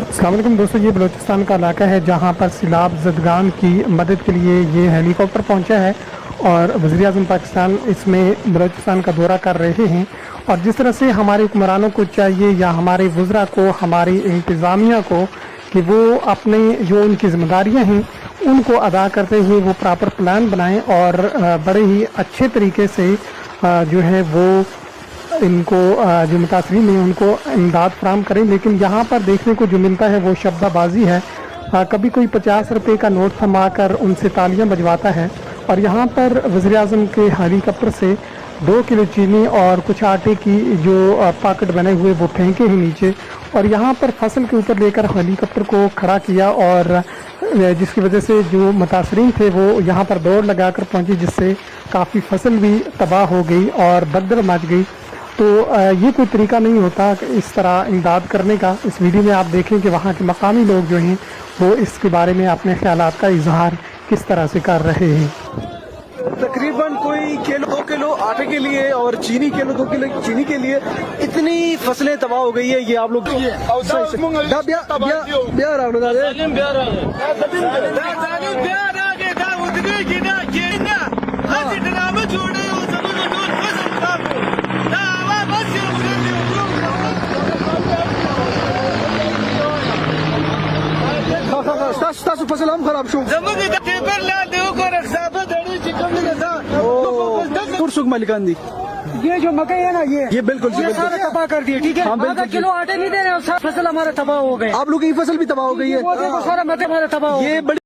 अस्सलाम वालेकुम दोस्तों, ये बलूचिस्तान का इलाका है जहाँ पर सैलाब ज़दगान की मदद के लिए ये हेलीकॉप्टर पहुँचा है और वज़ीर-ए-आज़म पाकिस्तान इसमें बलूचिस्तान का दौरा कर रहे हैं। और जिस तरह से हमारे हुक्मरानों को चाहिए या हमारे वज़रा को, हमारी इंतज़ामिया को कि वो अपने जो उनकी ज़िम्मेदारियाँ हैं उनको अदा करते हुए वो प्रॉपर प्लान बनाएं और बड़े ही अच्छे तरीके से जो है वो इनको जो मुतासरीन हैं उनको इमदाद फराहम करें। लेकिन यहाँ पर देखने को जो मिलता है वो शब्दाबाजी है। कभी कोई 50 रुपये का नोट थमा कर उनसे तालियां बजवाता है और यहाँ पर वज़ीर-ए-आज़म के हेलीकॉप्टर से 2 किलो चीनी और कुछ आटे की जो पैकेट बने हुए वो फेंके ही नीचे और यहाँ पर फसल के ऊपर लेकर हेलीकॉप्टर को खड़ा किया और जिसकी वजह से जो मुतासरीन थे वो यहाँ पर दौड़ लगा कर पहुँचे, जिससे काफ़ी फसल भी तबाह हो गई और भगदड़ मच गई। तो ये कोई तरीका नहीं होता इस तरह इमदाद करने का। इस वीडियो में आप देखें कि वहाँ के मकामी लोग जो हैं वो इसके बारे में अपने ख्यालात का इजहार किस तरह से कर रहे हैं। तकरीबन कोई 2 किलो आटे के लिए और चीनी 2 किलो चीनी के लिए इतनी फसलें तबाह हो गई है। ये आप लोग फसल हम खराब शो मलिकान दी ये जो मकई है ना ये बिल्कुल सारा तबाह कर दिए। ठीक है, आधा किलो आटे नहीं दे रहे, सब फसल हमारा तबाह हो गए। आप लोगों की फसल भी तबाह हो गई है, सारा मकई हमारा तबाह हो गया। ये